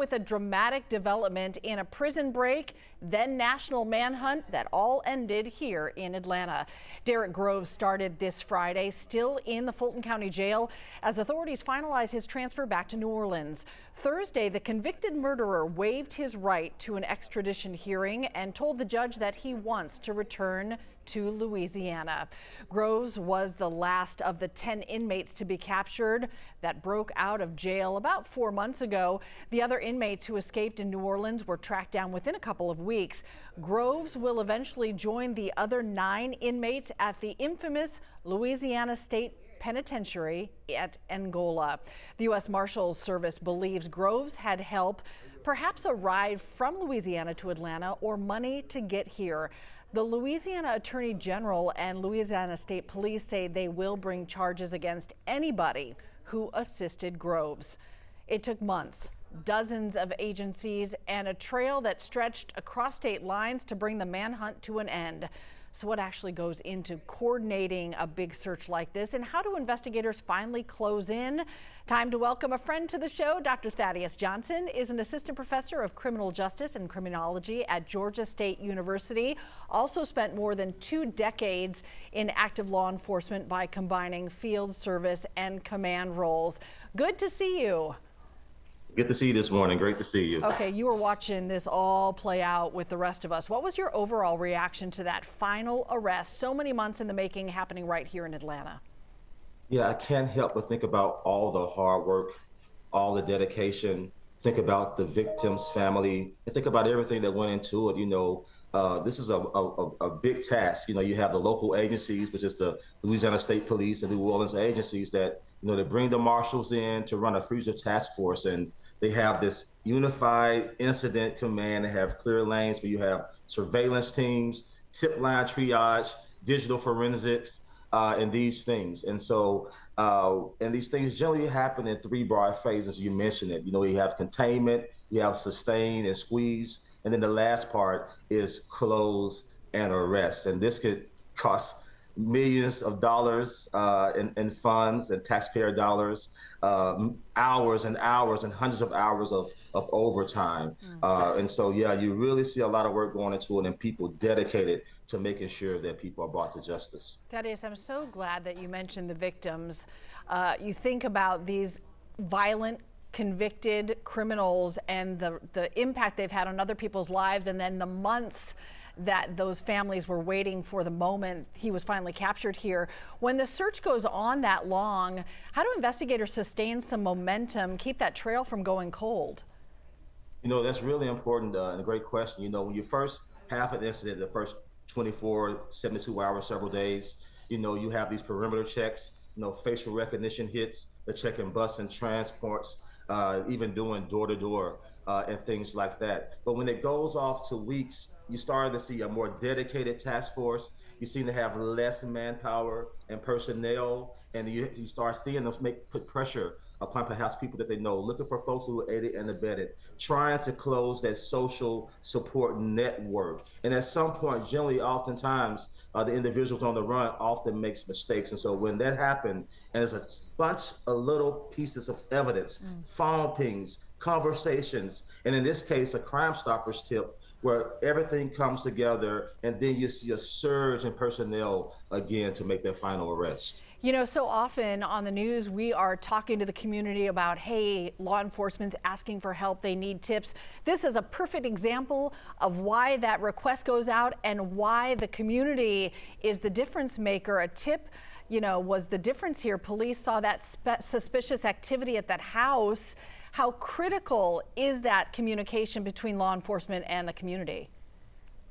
With a dramatic development in a prison break, then national manhunt that all ended here in Atlanta. Derek Groves started this Friday, still in the Fulton County Jail, as authorities finalize his transfer back to New Orleans. Thursday, the convicted murderer waived his right to an extradition hearing and told the judge that he wants to return to Louisiana. Groves was the last of the 10 inmates to be captured that broke out of jail about 4 months ago. The other inmates who escaped in New Orleans were tracked down within a couple of weeks. Groves will eventually join the other 9 inmates at the infamous Louisiana State Penitentiary at Angola. The U.S. Marshals Service believes Groves had help, perhaps a ride from Louisiana to Atlanta or money to get here. The Louisiana Attorney General and Louisiana State Police say they will bring charges against anybody who assisted Groves. It took months, dozens of agencies, and a trail that stretched across state lines to bring the manhunt to an end. So what actually goes into coordinating a big search like this, and how do investigators finally close in? Time to welcome a friend to the show. Dr. Thaddeus Johnson is an assistant professor of criminal justice and criminology at Georgia State University. Also spent more than 2 decades in active law enforcement by combining field service and command roles. Good to see you. Good to see you this morning. Great to see you. Okay, you were watching this all play out with the rest of us. What was your overall reaction to that final arrest? So many months in the making, happening right here in Atlanta. Yeah, I can't help but think about all the hard work, all the dedication, think about the victim's family, and think about everything that went into it. You know, this is a big task. You know, you have the local agencies, which is the Louisiana State Police and New Orleans agencies that, you know, they bring the marshals in to run a fugitive task force, and they have this unified incident command. They have clear lanes where you have surveillance teams, tip line triage, digital forensics, and these things. And so, and these things generally happen in 3 broad phases. You mentioned it. You know, you have containment, you have sustain and squeeze, and then the last part is close and arrest. And this could cost millions of dollars in funds and taxpayer dollars, hours and hours and hundreds of hours of overtime. And so, yeah, you really see a lot of work going into it and people dedicated to making sure that people are brought to justice. Thaddeus, I'm so glad that you mentioned the victims. You think about these violent, convicted criminals and the impact they've had on other people's lives, and then the months that those families were waiting for the moment he was finally captured here. When the search goes on that long, how do investigators sustain some momentum, keep that trail from going cold? You know, that's really important and a great question. You know, when you first have an incident, the first 24, 72 hours, several days, you know, you have these perimeter checks, you know, facial recognition hits, the checking bus and transports, even doing door-to-door and things like that. But when it goes off to weeks, you started to see a more dedicated task force. You seem to have less manpower and personnel, and you start seeing them put pressure upon perhaps people that they know, looking for folks who aided and abetted, trying to close that social support network. And at some point, generally, oftentimes, the individuals on the run often makes mistakes. And so when that happened, and there's a bunch of little pieces of evidence, phone pings, conversations, and in this case, a Crime Stoppers tip, where everything comes together, and then you see a surge in personnel again to make that final arrest. You know, so often on the news, we are talking to the community about, hey, law enforcement's asking for help, they need tips. This is a perfect example of why that request goes out and why the community is the difference maker. A tip, you know, was the difference here. Police saw that suspicious activity at that house. How critical is that communication between law enforcement and the community?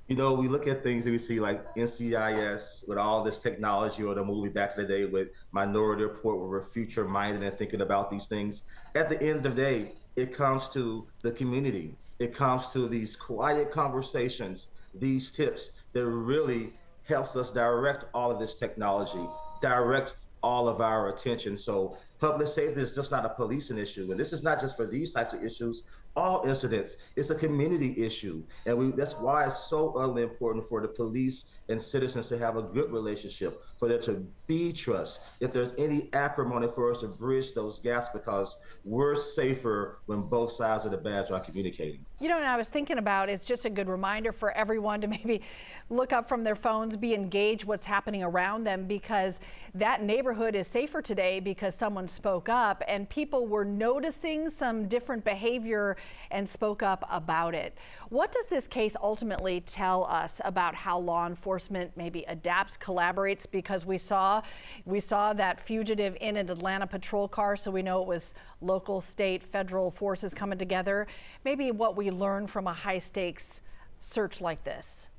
You know, we look at things that we see like NCIS with all this technology, or the movie back in the day with Minority Report, where we're future minded and thinking about these things. At the end of the day, it comes to the community. It comes to these quiet conversations, these tips that really helps us direct all of this technology, direct all of our attention. So public safety is just not a policing issue. And this is not just for these types of issues, all incidents. It's a community issue, and that's why it's so utterly important for the police and citizens to have a good relationship, for there to be trust. If there's any acrimony, for us to bridge those gaps, because we're safer when both sides of the badge are communicating. You know, and I was thinking about, it's just a good reminder for everyone to maybe look up from their phones, be engaged what's happening around them, because that neighborhood is safer today because someone spoke up and people were noticing some different behavior and spoke up about it. What does this case ultimately tell us about how law enforcement maybe adapts, collaborates? Because we saw that fugitive in an Atlanta patrol car, so we know it was local, state, federal forces coming together. Maybe what we learn from a high stakes search like this.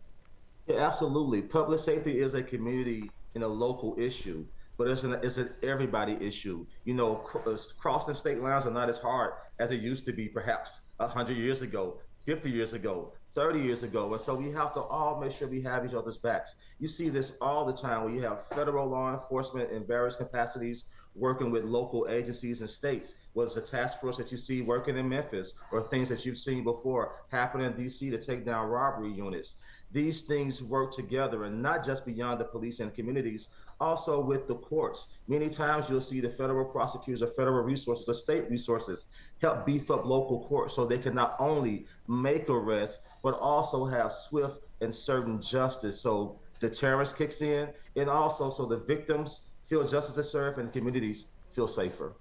Yeah, absolutely. Public safety is a community and a local issue, but it's an everybody issue. You know, crossing state lines are not as hard as it used to be, perhaps 100 years ago, 50 years ago, 30 years ago. And so we have to all make sure we have each other's backs. You see this all the time where you have federal law enforcement in various capacities working with local agencies and states, whether it's a task force that you see working in Memphis or things that you've seen before happen in DC to take down robbery units. These things work together, and not just beyond the police and communities, also with the courts. Many times you'll see the federal prosecutors or federal resources or state resources help beef up local courts so they can not only make arrests, but also have swift and certain justice. So deterrence kicks in, and also so the victims feel justice is served and communities feel safer.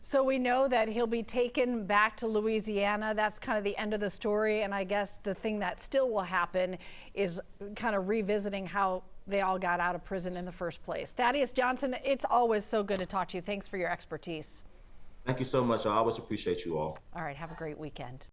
So we know that he'll be taken back to Louisiana. That's kind of the end of the story. And I guess the thing that still will happen is kind of revisiting how they all got out of prison in the first place. Thaddeus Johnson, it's always so good to talk to you. Thanks for your expertise. Thank you so much. I always appreciate you all. All right, have a great weekend.